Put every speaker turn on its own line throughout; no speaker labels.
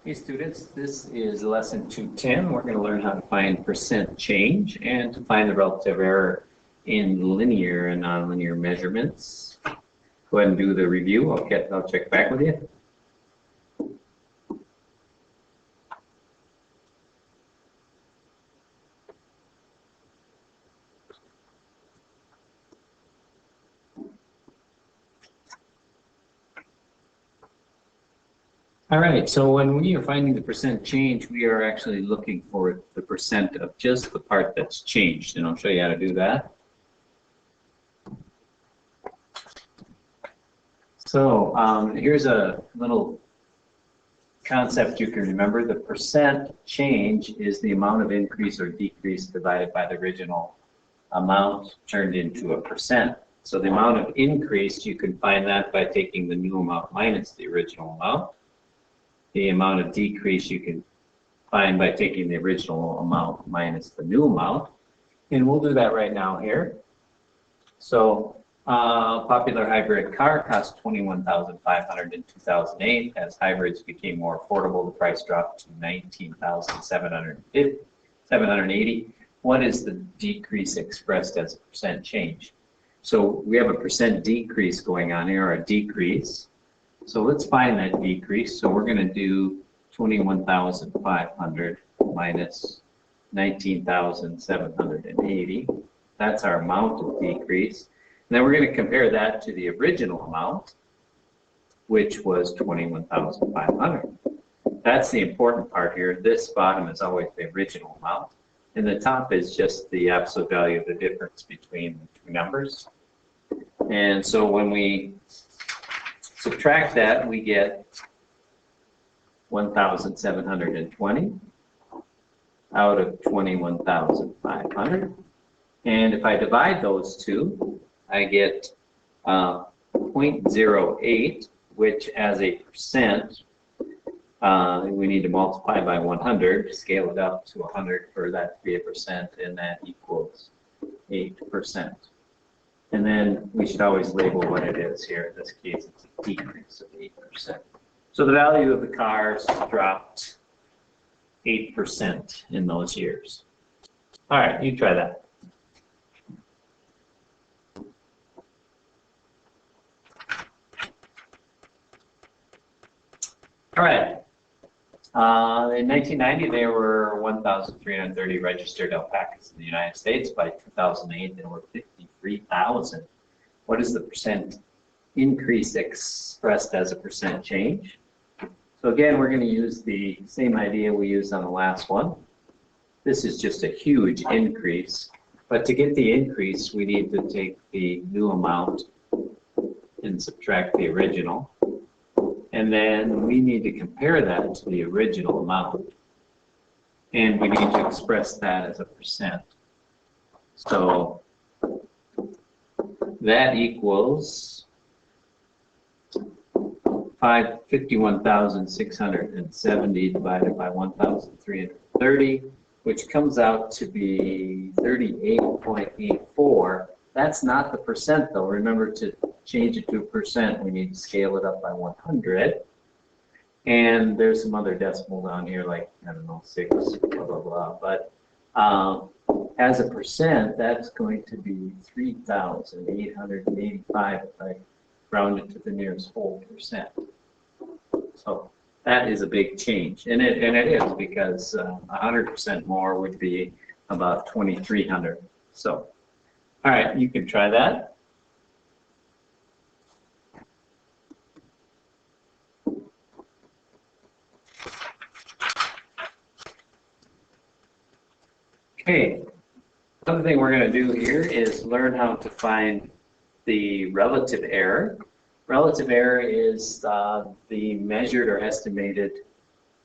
Hey students, this is lesson 210. We're going to learn how to find percent change and to find the relative error in linear and nonlinear measurements. Go ahead and do the review. I'll check back with you. All right, so when we are finding the percent change, we are actually looking for the percent of just the part that's changed, and I'll show you how to do that. So here's a little concept you can remember. The percent change is the amount of increase or decrease divided by the original amount turned into a percent. So the amount of increase, you can find that by taking the new amount minus the original amount. The amount of decrease you can find by taking the original amount minus the new amount. And we'll do that right now here. So popular hybrid car cost $21,500 in 2008. As hybrids became more affordable, the price dropped to $19,780. What is the decrease expressed as a percent change? So we have a percent decrease going on here, or a decrease. So let's find that decrease. So we're going to do 21,500 minus 19,780. That's our amount of decrease. And then we're going to compare that to the original amount, which was 21,500. That's the important part here. This bottom is always the original amount, and the top is just the absolute value of the difference between the two numbers. And so when we subtract that, we get 1,720 out of 21,500. And if I divide those two, I get 0.08, which as a percent, we need to multiply by 100, scale it up to 100 for that to be a percent, and that equals 8%. And then we should always label what it is here. In this case, it's a decrease of 8%. So the value of the cars dropped 8% in those years. All right, you try that. All right. In 1990, there were 1,330 registered alpacas in the United States. By 2008, there were 53,000. What is the percent increase expressed as a percent change? So again, we're going to use the same idea we used on the last one. This is just a huge increase. But to get the increase, we need to take the new amount and subtract the original. And then we need to compare that to the original amount. And we need to express that as a percent. So that equals 51,670 divided by 1,330, which comes out to be 38.84. That's not the percent, though. Remember, to change it to a percent, we need to scale it up by 100. And there's some other decimal down here, like, I don't know, 6, blah, blah, blah. But as a percent, that's going to be 3,885 if I round it to the nearest whole percent. So that is a big change. And it is, because 100% more would be about 2,300. So, all right, you can try that. Okay, another thing we're going to do here is learn how to find the relative error. Relative error is the measured or estimated,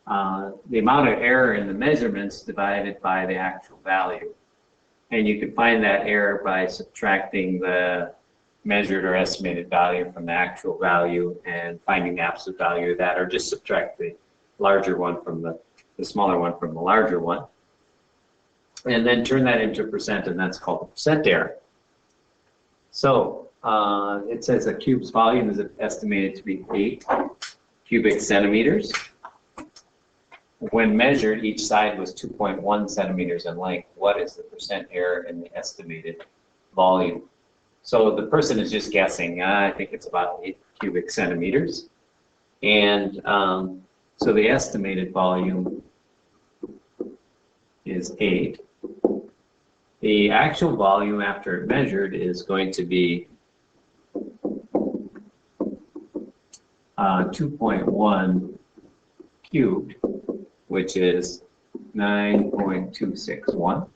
the amount of error in the measurements divided by the actual value. And you can find that error by subtracting the measured or estimated value from the actual value and finding the absolute value of that, or just subtract the larger one from the smaller one from the larger one. And then turn that into a percent, and that's called the percent error. So it says a cube's volume is estimated to be 8 cubic centimeters. when measured, each side was 2.1 centimeters in length. What is the percent error in the estimated volume? So the person is just guessing. I think it's about 8 cubic centimeters. And so the estimated volume is 8. The actual volume after measured is going to be 2.1 cubed, which is 9.261.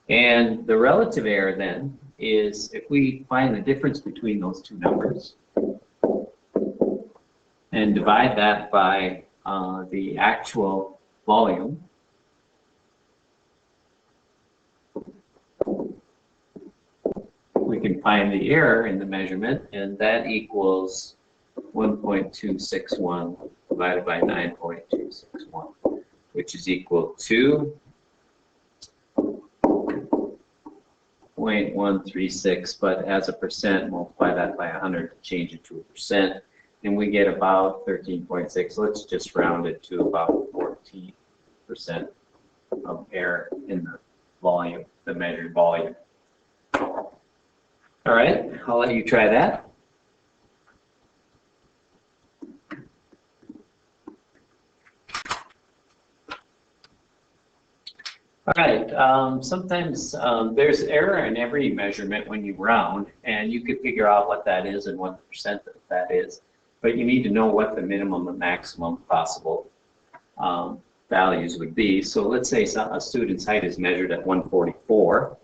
And the relative error then is, if we find the difference between those two numbers and divide that by the actual volume, we can find the error in the measurement, and that equals 1.261 divided by 9.261, which is equal to 0.136, but as a percent, multiply that by 100 to change it to a percent, and we get about 13.6. Let's just round it to about 14% of error in the volume, the measured volume. All right, I'll let you try that. All right, sometimes there's error in every measurement when you round, and you could figure out what that is and what the percent of that is, but you need to know what the minimum and maximum possible values would be. So let's say a student's height is measured at 144,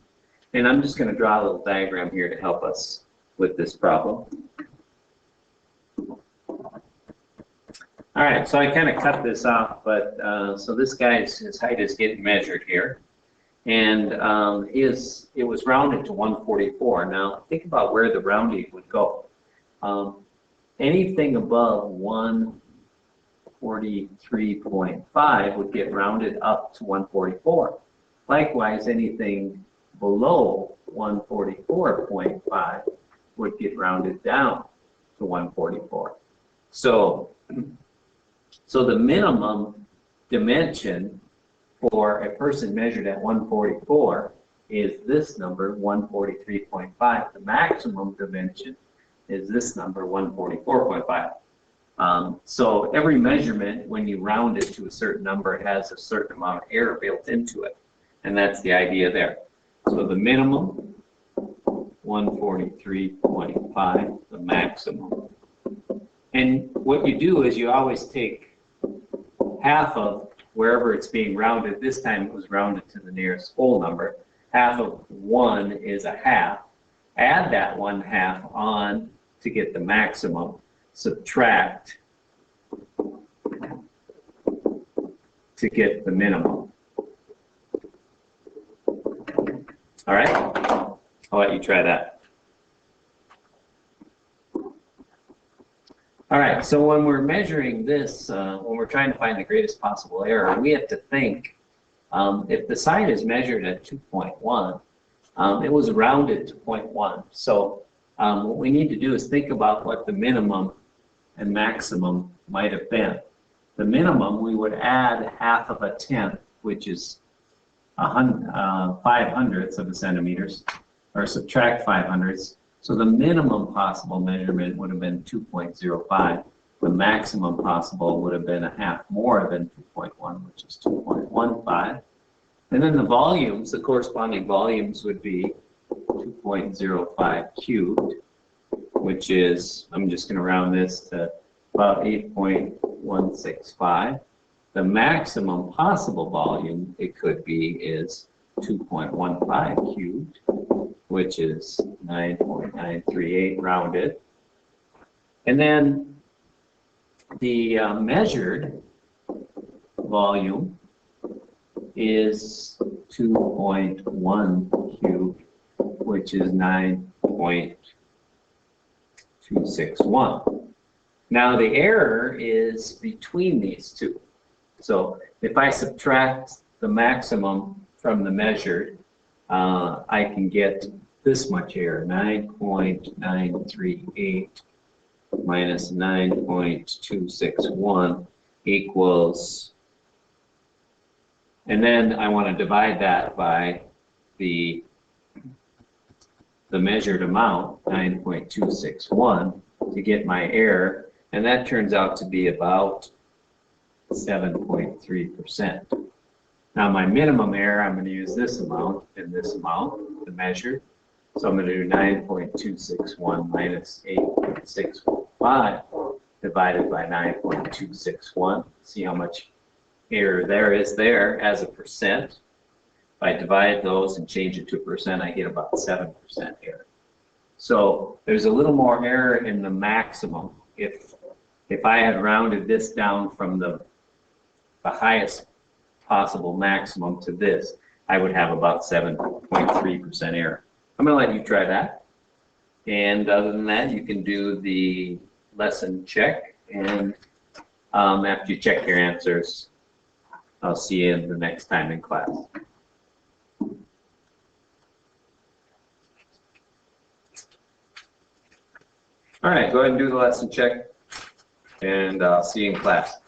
and I'm just going to draw a little diagram here to help us with this problem. All right, so I kind of cut this off, but so this guy's his height is getting measured here, and it was rounded to 144. Now think about where the rounding would go. Anything above 143.5 would get rounded up to 144. Likewise, anything below 144.5 would get rounded down to 144. So the minimum dimension for a person measured at 144 is this number, 143.5. The maximum dimension is this number, 144.5. So every measurement, when you round it to a certain number, it has a certain amount of error built into it. And that's the idea there. So the minimum, 143.5, the maximum. And what you do is you always take half of wherever it's being rounded. This time it was rounded to the nearest whole number. Half of 1 is a half. Add that 1/2 on to get the maximum. Subtract to get the minimum. All right? I'll let you try that. All right, so when we're measuring this, when we're trying to find the greatest possible error, we have to think, if the side is measured at 2.1, it was rounded to 0.1. So what we need to do is think about what the minimum and maximum might have been. The minimum, we would add 1/2 of a tenth, which is 5/100ths of a centimeters, or subtract 5/100ths. So the minimum possible measurement would have been 2.05. The maximum possible would have been 1/2 more than 2.1, which is 2.15. And then the volumes, the corresponding volumes would be 2.05 cubed, which is, I'm just going to round this to about 8.165. The maximum possible volume it could be is 2.15 cubed, which is 9.938 rounded. And then the measured volume is 2.1 cubed, which is 9.261. Now the error is between these two. So if I subtract the maximum from the measured, I can get this much error, 9.938 minus 9.261. equals, and then I want to divide that by the measured amount, 9.261, to get my error, and that turns out to be about 7.3%. Now my minimum error, I'm going to use this amount and this amount to measure. So I'm going to do 9.261 minus 8.615 divided by 9.261. See how much error there is there as a percent. If I divide those and change it to a percent, I get about 7% error. So there's a little more error in the maximum. If I had rounded this down from the highest possible maximum to this, I would have about 7.3% error. I'm going to let you try that. And other than that, you can do the lesson check. And after you check your answers, I'll see you the next time in class. All right, go ahead and do the lesson check, and I'll see you in class.